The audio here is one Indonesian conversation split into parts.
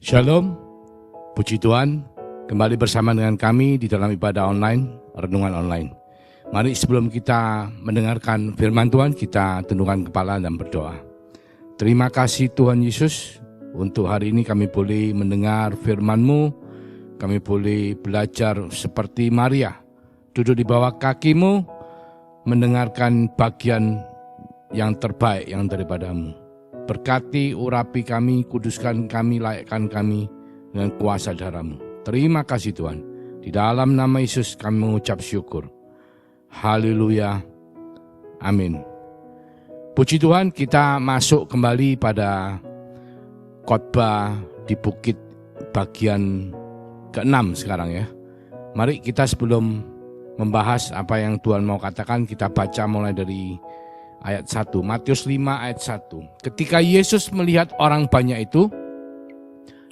Shalom, puji Tuhan, kembali bersama dengan kami di dalam ibadah online, renungan online. Mari sebelum kita mendengarkan firman Tuhan, kita tundukkan kepala dan berdoa. Terima kasih Tuhan Yesus, untuk hari ini kami boleh mendengar firman-Mu, kami boleh belajar seperti Maria, duduk di bawah kaki-Mu, mendengarkan bagian yang terbaik yang daripada-Mu. Berkati, urapi kami, kuduskan kami, layakkan kami dengan kuasa darah-Mu. Terima kasih Tuhan. Di dalam nama Yesus kami mengucap syukur. Haleluya. Amin. Puji Tuhan, kita masuk kembali pada khotbah di bukit bagian ke-6 sekarang ya. Mari kita sebelum membahas apa yang Tuhan mau katakan, kita baca mulai dari ayat 1, Matius 5 ayat 1. Ketika Yesus melihat orang banyak itu,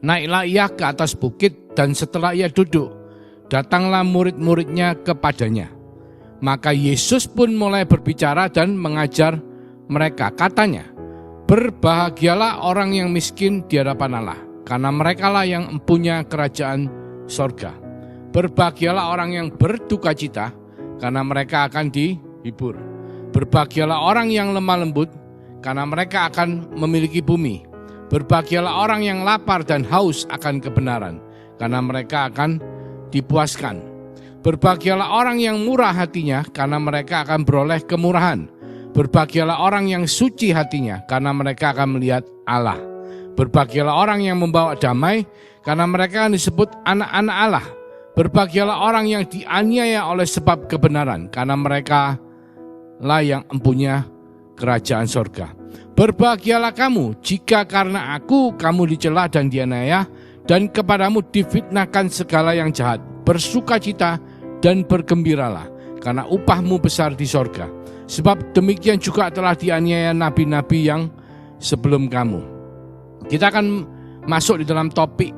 naiklah ia ke atas bukit, dan setelah ia duduk, datanglah murid-muridnya kepadanya. Maka Yesus pun mulai berbicara dan mengajar mereka. Katanya, berbahagialah orang yang miskin di hadapan Allah, karena merekalah yang mempunyai kerajaan sorga. Berbahagialah orang yang berduka cita, karena mereka akan dihibur. Berbahagialah orang yang lemah lembut, karena mereka akan memiliki bumi. Berbahagialah orang yang lapar dan haus akan kebenaran, karena mereka akan dipuaskan. Berbahagialah orang yang murah hatinya, karena mereka akan beroleh kemurahan. Berbahagialah orang yang suci hatinya, karena mereka akan melihat Allah. Berbahagialah orang yang membawa damai, karena mereka akan disebut anak-anak Allah. Berbahagialah orang yang dianiaya oleh sebab kebenaran, karena mereka lah yang empunya kerajaan sorga. Berbahagialah kamu jika karena aku kamu dicela dan dianiaya, dan kepadamu difitnahkan segala yang jahat. Bersukacita dan bergembiralah, karena upahmu besar di sorga. Sebab demikian juga telah dianiaya nabi-nabi yang sebelum kamu. Kita akan masuk di dalam topik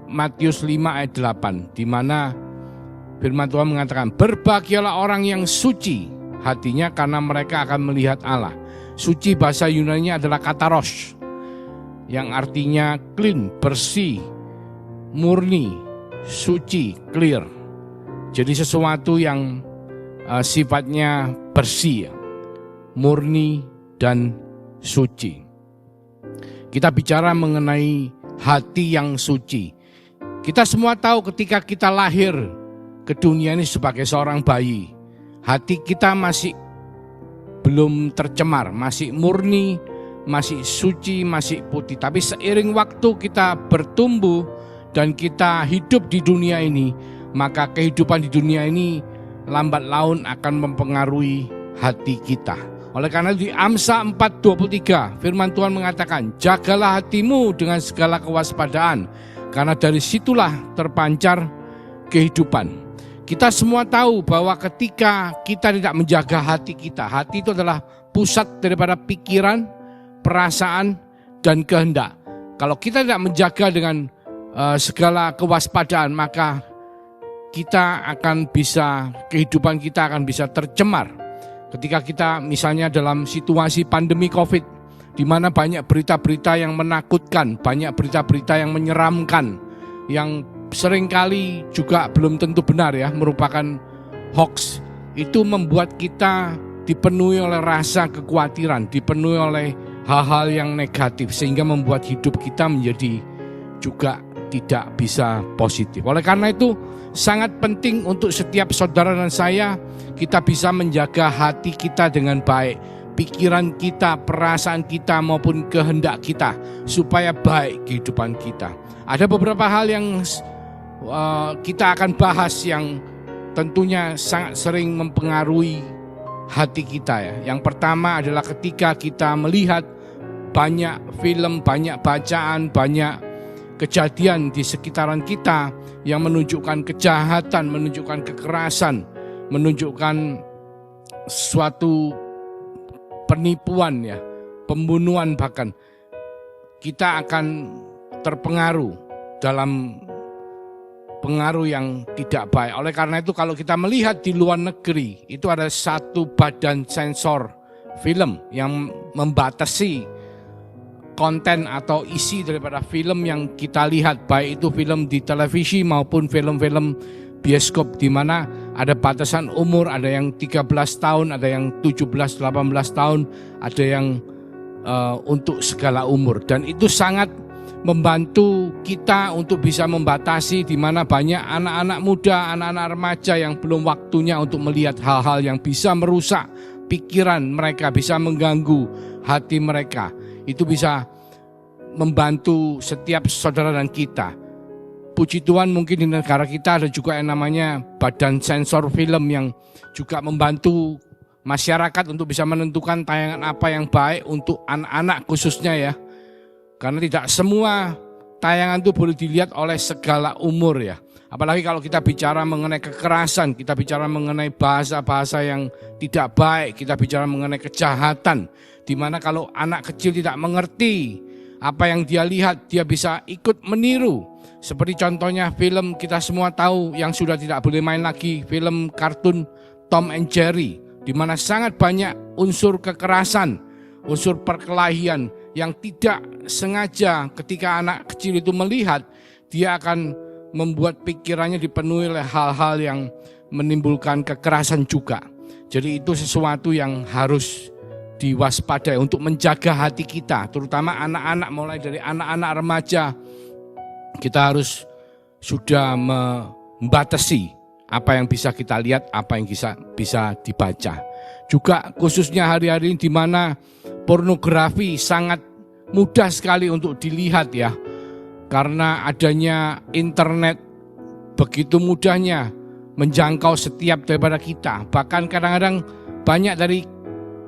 Matius 5 ayat 8, di mana firman Tuhan mengatakan, berbahagialah orang yang suci hatinya, karena mereka akan melihat Allah. Suci bahasa Yunani adalah kataros, yang artinya clean, bersih, murni, suci, clear. Jadi sesuatu yang sifatnya bersih, murni, dan suci. Kita bicara mengenai hati yang suci. Kita semua tahu ketika kita lahir ke dunia ini sebagai seorang bayi, hati kita masih belum tercemar, masih murni, masih suci, masih putih. Tapi seiring waktu kita bertumbuh dan kita hidup di dunia ini, maka kehidupan di dunia ini lambat laun akan mempengaruhi hati kita. Oleh karena itu di Amsa 4:23 firman Tuhan mengatakan, jagalah hatimu dengan segala kewaspadaan, karena dari situlah terpancar kehidupan. Kita semua tahu bahwa ketika kita tidak menjaga hati kita, hati itu adalah pusat daripada pikiran, perasaan, dan kehendak. Kalau kita tidak menjaga dengan segala kewaspadaan, maka kehidupan kita akan bisa tercemar. Ketika kita misalnya dalam situasi pandemi COVID, di mana banyak berita-berita yang menakutkan, banyak berita-berita yang menyeramkan, yang seringkali juga belum tentu benar ya, merupakan hoax. Itu membuat kita dipenuhi oleh rasa kekhawatiran, dipenuhi oleh hal-hal yang negatif, sehingga membuat hidup kita menjadi juga tidak bisa positif. Oleh karena itu sangat penting untuk setiap saudara dan saya, kita bisa menjaga hati kita dengan baik, pikiran kita, perasaan kita maupun kehendak kita, supaya baik kehidupan kita. Ada beberapa hal yang kita akan bahas yang tentunya sangat sering mempengaruhi hati kita ya. Yang pertama adalah ketika kita melihat banyak film, banyak bacaan, banyak kejadian di sekitaran kita yang menunjukkan kejahatan, menunjukkan kekerasan, menunjukkan suatu penipuan ya, pembunuhan bahkan, kita akan terpengaruh dalam pengaruh yang tidak baik. Oleh karena itu kalau kita melihat di luar negeri, itu ada satu badan sensor film yang membatasi konten atau isi daripada film yang kita lihat, baik itu film di televisi maupun film-film bioskop, di mana ada batasan umur, ada yang 13 tahun, ada yang 17, 18 tahun, ada yang untuk segala umur. Dan itu sangat membantu kita untuk bisa membatasi, di mana banyak anak-anak muda, anak-anak remaja yang belum waktunya untuk melihat hal-hal yang bisa merusak pikiran mereka, bisa mengganggu hati mereka. Itu bisa membantu setiap saudara dan kita. Puji Tuhan, mungkin di negara kita ada juga yang namanya badan sensor film yang juga membantu masyarakat untuk bisa menentukan tayangan apa yang baik untuk anak-anak khususnya ya. Karena tidak semua tayangan itu boleh dilihat oleh segala umur ya. Apalagi kalau kita bicara mengenai kekerasan, kita bicara mengenai bahasa-bahasa yang tidak baik, kita bicara mengenai kejahatan, di mana kalau anak kecil tidak mengerti apa yang dia lihat, dia bisa ikut meniru. Seperti contohnya film kita semua tahu yang sudah tidak boleh main lagi, film kartun Tom and Jerry, di mana sangat banyak unsur kekerasan, unsur perkelahian yang tidak sengaja ketika anak kecil itu melihat, dia akan membuat pikirannya dipenuhi oleh hal-hal yang menimbulkan kekerasan juga. Jadi itu sesuatu yang harus diwaspadai untuk menjaga hati kita, terutama anak-anak, mulai dari anak-anak remaja. Kita harus sudah membatasi apa yang bisa kita lihat, apa yang bisa dibaca. Juga khususnya hari-hari ini di mana pornografi sangat mudah sekali untuk dilihat ya. Karena adanya internet begitu mudahnya menjangkau setiap daripada kita. Bahkan kadang-kadang banyak dari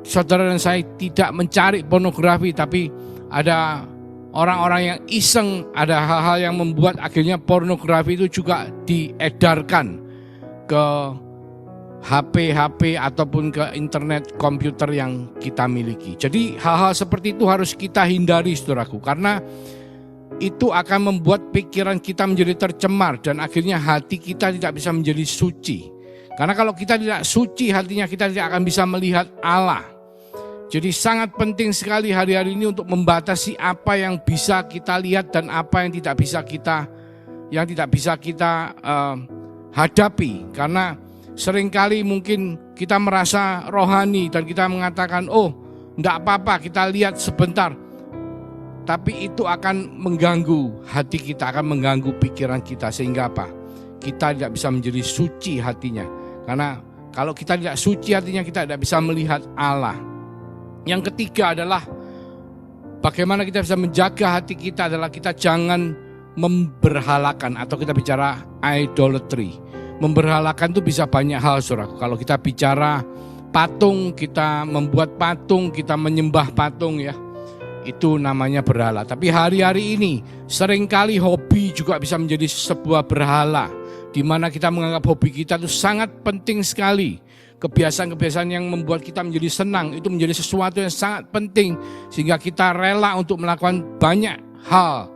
saudara dan saya tidak mencari pornografi, tapi ada orang-orang yang iseng, ada hal-hal yang membuat akhirnya pornografi itu juga diedarkan ke HP ataupun ke internet komputer yang kita miliki. Jadi hal-hal seperti itu harus kita hindari saudaraku, karena itu akan membuat pikiran kita menjadi tercemar dan akhirnya hati kita tidak bisa menjadi suci. Karena kalau kita tidak suci hatinya, kita tidak akan bisa melihat Allah. Jadi sangat penting sekali hari-hari ini untuk membatasi apa yang bisa kita lihat dan apa yang tidak bisa kita hadapi. Karena seringkali mungkin kita merasa rohani dan kita mengatakan, oh enggak apa-apa, kita lihat sebentar. Tapi itu akan mengganggu hati kita, akan mengganggu pikiran kita, sehingga apa? Kita tidak bisa menjadi suci hatinya. Karena kalau kita tidak suci hatinya, kita tidak bisa melihat Allah. Yang ketiga adalah bagaimana kita bisa menjaga hati kita adalah kita jangan memberhalakan, atau kita bicara idolatry. Memberhalakan itu bisa banyak hal, saudara. Kalau kita bicara patung, kita membuat patung, kita menyembah patung ya. Itu namanya berhala. Tapi hari-hari ini seringkali hobi juga bisa menjadi sebuah berhala, di mana kita menganggap hobi kita itu sangat penting sekali. Kebiasaan-kebiasaan yang membuat kita menjadi senang itu menjadi sesuatu yang sangat penting, sehingga kita rela untuk melakukan banyak hal,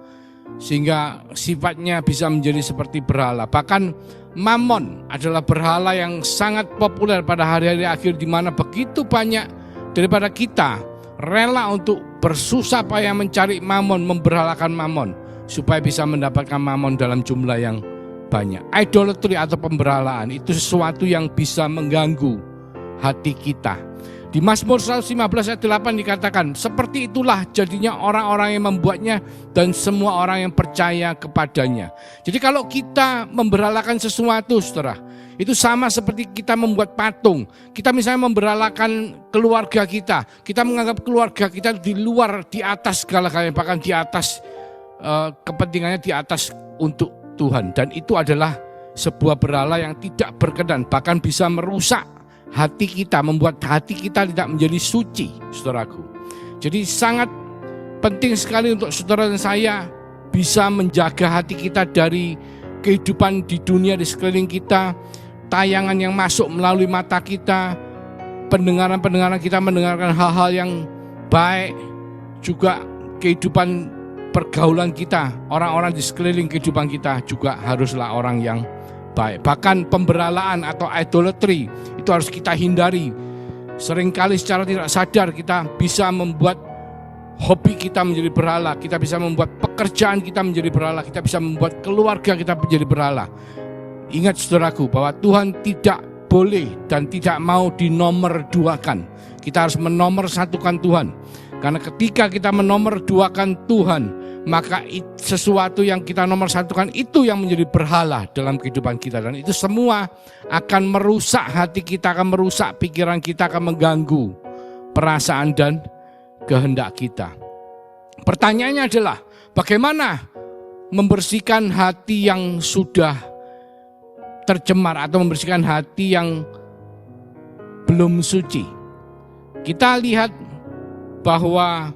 sehingga sifatnya bisa menjadi seperti berhala. Bahkan Mammon adalah berhala yang sangat populer pada hari-hari akhir, di mana begitu banyak daripada kita rela untuk bersusah payah mencari Mammon, memberhalakan Mammon, supaya bisa mendapatkan Mammon dalam jumlah yang banyak. Idolatry atau pemberhalaan itu sesuatu yang bisa mengganggu hati kita. Di Mazmur 115 ayat 8 dikatakan, seperti itulah jadinya orang-orang yang membuatnya dan semua orang yang percaya kepadanya. Jadi kalau kita memberhalakan sesuatu, saudara, itu sama seperti kita membuat patung. Kita misalnya memberhalakan keluarga kita. Kita menganggap keluarga kita di luar, di atas segala-galanya, bahkan di atas kepentingannya, di atas untuk Tuhan. Dan itu adalah sebuah berhala yang tidak berkenan, bahkan bisa merusak hati kita, membuat hati kita tidak menjadi suci, saudaraku. Jadi sangat penting sekali untuk saudara dan saya bisa menjaga hati kita dari kehidupan di dunia di sekeliling kita, tayangan yang masuk melalui mata kita, pendengaran-pendengaran kita mendengarkan hal-hal yang baik, juga kehidupan pergaulan kita, orang-orang di sekeliling kehidupan kita juga haruslah orang yang baik. Bahkan pemberhalaan atau idolatry itu harus kita hindari. Seringkali secara tidak sadar kita bisa membuat hobi kita menjadi berhala, kita bisa membuat pekerjaan kita menjadi berhala, kita bisa membuat keluarga kita menjadi berhala. Ingat saudaraku bahwa Tuhan tidak boleh dan tidak mau dinomorduakan. Kita harus menomorsatukan Tuhan. Karena ketika kita menomorsatukan Tuhan, maka sesuatu yang kita nomorsatukan itu yang menjadi berhala dalam kehidupan kita. Dan itu semua akan merusak hati kita, akan merusak pikiran kita, akan mengganggu perasaan dan kehendak kita. Pertanyaannya adalah, bagaimana membersihkan hati yang sudah tercemar atau membersihkan hati yang belum suci? Kita lihat bahwa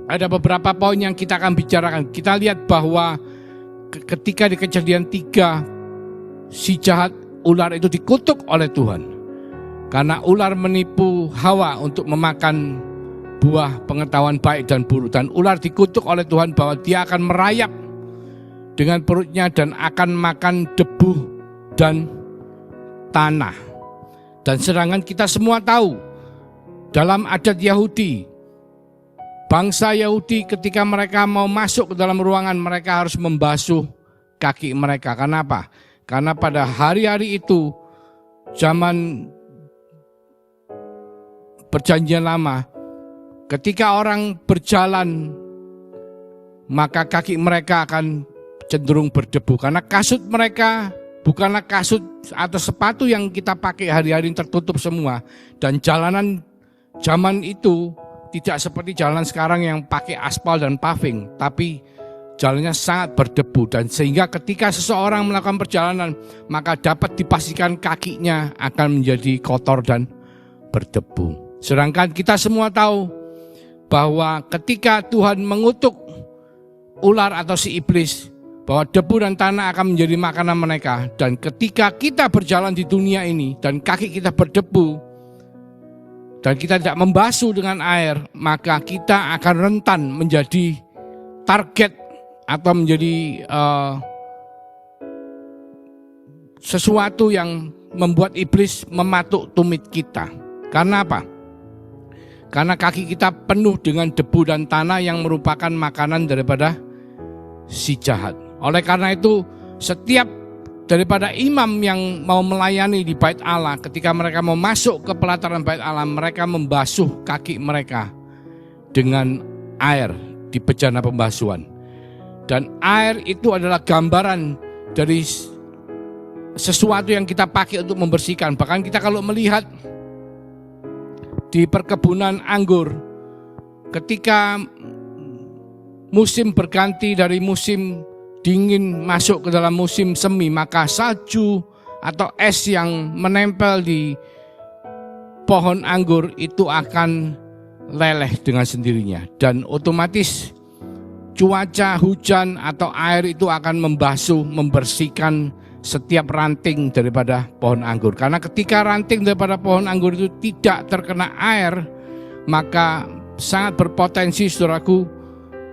ada beberapa poin yang kita akan bicarakan. Kita lihat bahwa ketika di Kejadian 3, si jahat ular itu dikutuk oleh Tuhan. Karena ular menipu Hawa untuk memakan buah pengetahuan baik dan buruk. Dan ular dikutuk oleh Tuhan bahwa dia akan merayap dengan perutnya dan akan makan debu dan tanah. Dan sedangkan kita semua tahu, dalam adat Yahudi, bangsa Yahudi ketika mereka mau masuk ke dalam ruangan, mereka harus membasuh kaki mereka. Kenapa? Karena pada hari-hari itu, zaman Perjanjian Lama, ketika orang berjalan, maka kaki mereka akan cenderung berdebu. Karena kasut mereka bukanlah kasut atau sepatu yang kita pakai hari-hari tertutup semua. Dan jalanan zaman itu tidak seperti jalan sekarang yang pakai aspal dan paving, tapi jalannya sangat berdebu. Dan sehingga ketika seseorang melakukan perjalanan, maka dapat dipastikan kakinya akan menjadi kotor dan berdebu. Sedangkan kita semua tahu bahwa ketika Tuhan mengutuk ular atau si iblis, bahwa debu dan tanah akan menjadi makanan mereka. Dan ketika kita berjalan di dunia ini dan kaki kita berdebu dan kita tidak membasuh dengan air, maka kita akan rentan menjadi target atau menjadi sesuatu yang membuat iblis mematuk tumit kita. Karena apa? Karena kaki kita penuh dengan debu dan tanah yang merupakan makanan daripada si jahat. Oleh karena itu, setiap daripada imam yang mau melayani di bait Allah, ketika mereka mau masuk ke pelataran bait Allah, mereka membasuh kaki mereka dengan air di bejana pembasuhan. Dan air itu adalah gambaran dari sesuatu yang kita pakai untuk membersihkan. Bahkan kita kalau melihat di perkebunan anggur, ketika musim berganti dari musim dingin masuk ke dalam musim semi, maka salju atau es yang menempel di pohon anggur itu akan leleh dengan sendirinya. Dan otomatis cuaca hujan atau air itu akan membasuh, membersihkan setiap ranting daripada pohon anggur. Karena ketika ranting daripada pohon anggur itu tidak terkena air, maka sangat berpotensi, saudaraku,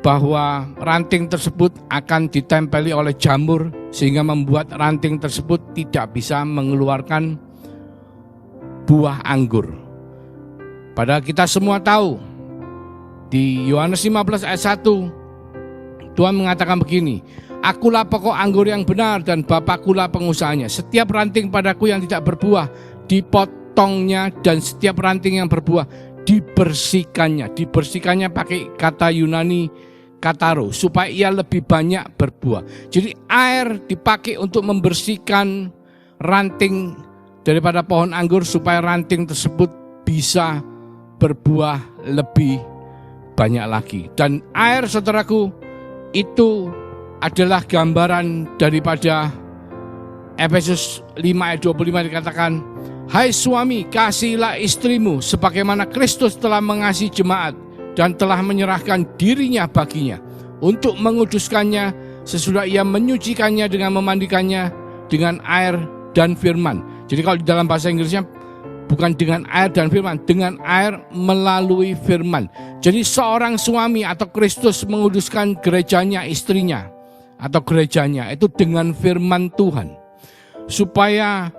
bahwa ranting tersebut akan ditempeli oleh jamur sehingga membuat ranting tersebut tidak bisa mengeluarkan buah anggur. Padahal kita semua tahu di Yohanes 15 ayat 1 Tuhan mengatakan begini, "Akulah pokok anggur yang benar dan Bapakulah pengusahanya. Setiap ranting padaku yang tidak berbuah dipotongnya, dan setiap ranting yang berbuah dibersihkannya." Dibersihkannya pakai kata Yunani kataro, supaya ia lebih banyak berbuah. Jadi air dipakai untuk membersihkan ranting daripada pohon anggur supaya ranting tersebut bisa berbuah lebih banyak lagi. Dan air, saudaraku, itu adalah gambaran daripada Efesus 5 ayat 25 dikatakan, "Hai suami, kasihilah istrimu sebagaimana Kristus telah mengasihi jemaat dan telah menyerahkan dirinya baginya untuk menguduskannya sesudah ia menyucikannya dengan memandikannya dengan air dan firman." Jadi kalau di dalam bahasa Inggrisnya bukan dengan air dan firman, dengan air melalui firman. Jadi seorang suami atau Kristus menguduskan gerejanya, istrinya atau gerejanya itu dengan firman Tuhan, supaya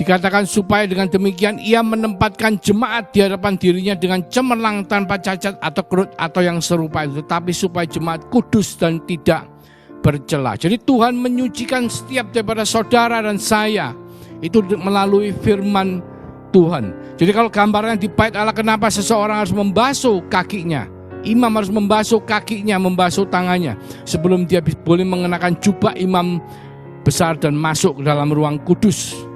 Dikatakan supaya dengan demikian ia menempatkan jemaat di hadapan dirinya dengan cemerlang tanpa cacat atau kerut atau yang serupa itu, tetapi supaya jemaat kudus dan tidak bercela. Jadi Tuhan menyucikan setiap daripada saudara dan saya itu melalui firman Tuhan. Jadi kalau gambarannya di bait Allah, kenapa seseorang harus membasuh kakinya? Imam harus membasuh kakinya, membasuh tangannya sebelum dia boleh mengenakan jubah imam besar dan masuk ke dalam ruang kudus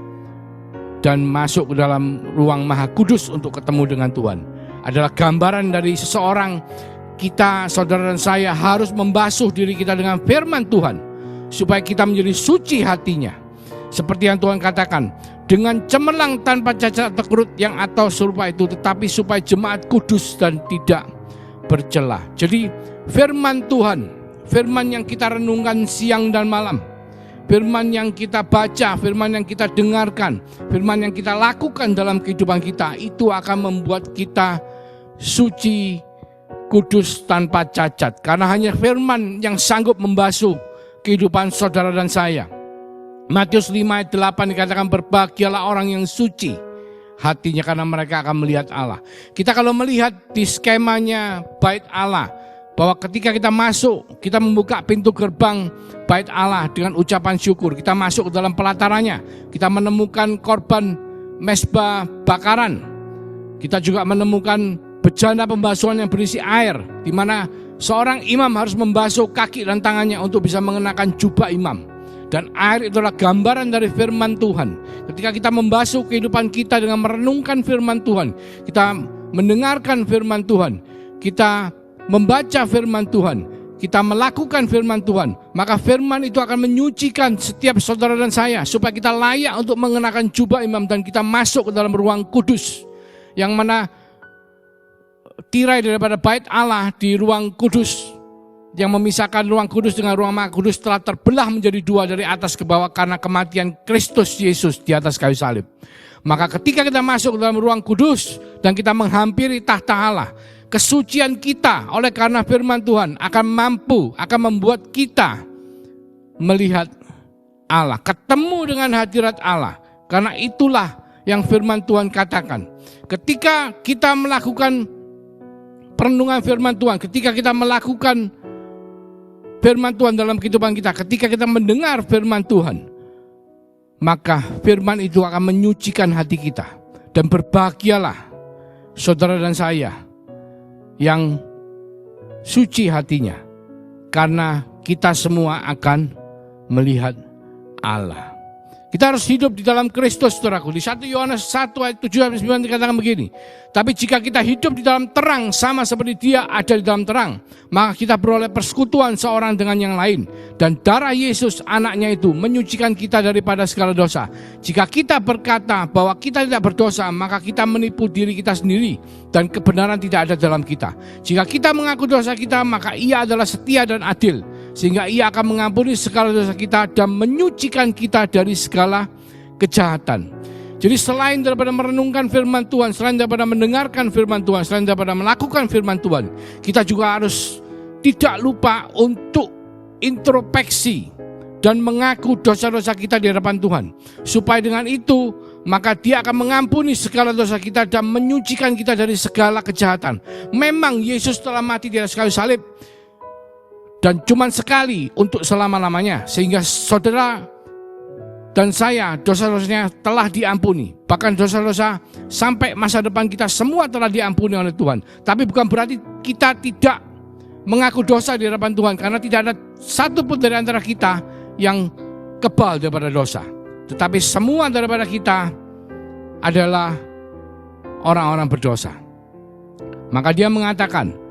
dan masuk ke dalam ruang maha kudus untuk ketemu dengan Tuhan. Adalah gambaran dari seseorang, kita, saudara dan saya harus membasuh diri kita dengan firman Tuhan supaya kita menjadi suci hatinya. Seperti yang Tuhan katakan, dengan cemerlang tanpa cacat atau kerut yang atau serupa itu, tetapi supaya jemaat kudus dan tidak bercela. Jadi firman Tuhan, firman yang kita renungkan siang dan malam, firman yang kita baca, firman yang kita dengarkan, firman yang kita lakukan dalam kehidupan kita, itu akan membuat kita suci, kudus, tanpa cacat. Karena hanya firman yang sanggup membasuh kehidupan saudara dan saya. Matius 5 ayat 8 dikatakan, berbahagialah orang yang suci hatinya karena mereka akan melihat Allah. Kita kalau melihat di skemanya bait Allah, bahwa ketika kita masuk, kita membuka pintu gerbang bait Allah dengan ucapan syukur. Kita masuk ke dalam pelatarannya, kita menemukan korban mezbah bakaran. Kita juga menemukan bejana pembasuhan yang berisi air, di mana seorang imam harus membasuh kaki dan tangannya untuk bisa mengenakan jubah imam. Dan air itulah gambaran dari firman Tuhan. Ketika kita membasuh kehidupan kita dengan merenungkan firman Tuhan, kita mendengarkan firman Tuhan, kita membaca firman Tuhan, kita melakukan firman Tuhan, maka firman itu akan menyucikan setiap saudara dan saya supaya kita layak untuk mengenakan jubah imam dan kita masuk ke dalam ruang kudus, yang mana tirai daripada bait Allah di ruang kudus yang memisahkan ruang kudus dengan ruang maha kudus telah terbelah menjadi dua dari atas ke bawah karena kematian Kristus Yesus di atas kayu salib. Maka ketika kita masuk ke dalam ruang kudus dan kita menghampiri tahta Allah, kesucian kita oleh karena firman Tuhan akan membuat kita melihat Allah, ketemu dengan hadirat Allah. Karena itulah yang firman Tuhan katakan. Ketika kita melakukan perenungan firman Tuhan, ketika kita melakukan firman Tuhan dalam kehidupan kita, ketika kita mendengar firman Tuhan, maka firman itu akan menyucikan hati kita. Dan berbahagialah saudara dan saya yang suci hatinya, karena kita semua akan melihat Allah. Kita harus hidup di dalam Kristus, saudaraku. Di 1 Yohanes 1 ayat 7-9 dikatakan begini, tapi jika kita hidup di dalam terang sama seperti Dia ada di dalam terang, maka kita beroleh persekutuan seorang dengan yang lain, dan darah Yesus anaknya itu menyucikan kita daripada segala dosa. Jika kita berkata bahwa kita tidak berdosa, maka kita menipu diri kita sendiri dan kebenaran tidak ada dalam kita. Jika kita mengaku dosa kita, maka Ia adalah setia dan adil, sehingga Ia akan mengampuni segala dosa kita dan menyucikan kita dari segala kejahatan. Jadi selain daripada merenungkan firman Tuhan, selain daripada mendengarkan firman Tuhan, selain daripada melakukan firman Tuhan, kita juga harus tidak lupa untuk introspeksi dan mengaku dosa-dosa kita di hadapan Tuhan. Supaya dengan itu, maka Dia akan mengampuni segala dosa kita dan menyucikan kita dari segala kejahatan. Memang Yesus telah mati di atas kayu salib, dan cuma sekali untuk selama-lamanya, sehingga saudara dan saya dosa-dosanya telah diampuni. Bahkan dosa-dosa sampai masa depan kita semua telah diampuni oleh Tuhan. Tapi bukan berarti kita tidak mengaku dosa di hadapan Tuhan, karena tidak ada satu pun dari antara kita yang kebal daripada dosa. Tetapi semua daripada kita adalah orang-orang berdosa. Maka Dia mengatakan,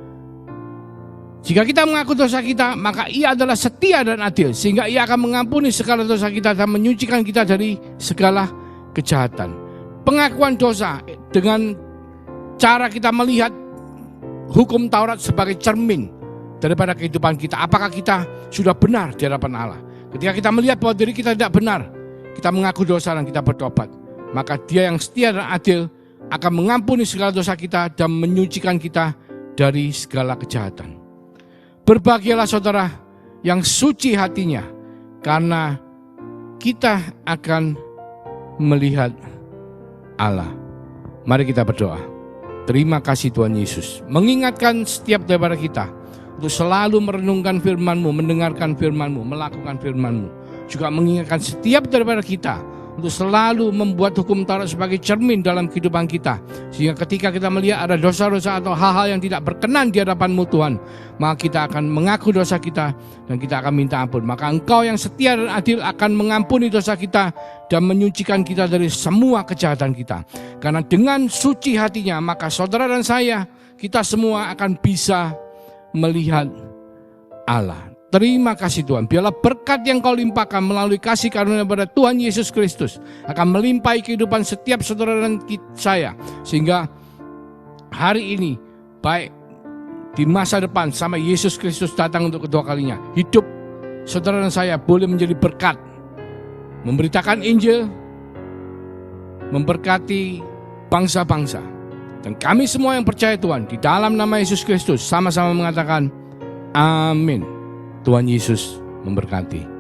jika kita mengaku dosa kita, maka Ia adalah setia dan adil, sehingga Ia akan mengampuni segala dosa kita dan menyucikan kita dari segala kejahatan. Pengakuan dosa dengan cara kita melihat hukum Taurat sebagai cermin daripada kehidupan kita. Apakah kita sudah benar di hadapan Allah? Ketika kita melihat bahwa diri kita tidak benar, kita mengaku dosa dan kita bertobat, maka Dia yang setia dan adil akan mengampuni segala dosa kita dan menyucikan kita dari segala kejahatan. Berbahagialah saudara yang suci hatinya, karena kita akan melihat Allah. Mari kita berdoa. Terima kasih Tuhan Yesus, mengingatkan setiap daripada kita untuk selalu merenungkan firman-Mu, mendengarkan firman-Mu, melakukan firman-Mu. Juga mengingatkan setiap daripada kita untuk selalu membuat hukum Taurat sebagai cermin dalam kehidupan kita. Sehingga ketika kita melihat ada dosa-dosa atau hal-hal yang tidak berkenan di hadapan-Mu Tuhan, maka kita akan mengaku dosa kita dan kita akan minta ampun. Maka Engkau yang setia dan adil akan mengampuni dosa kita dan menyucikan kita dari semua kejahatan kita. Karena dengan suci hatinya, maka saudara dan saya, kita semua akan bisa melihat Allah. Terima kasih Tuhan, biarlah berkat yang Kau limpahkan melalui kasih karunia pada Tuhan Yesus Kristus akan melimpahi kehidupan setiap saudara dan saya. Sehingga hari ini, baik di masa depan sampai Yesus Kristus datang untuk kedua kalinya, hidup saudara dan saya boleh menjadi berkat, memberitakan Injil, memberkati bangsa-bangsa. Dan kami semua yang percaya Tuhan, di dalam nama Yesus Kristus sama-sama mengatakan amin. Tuhan Yesus memberkati.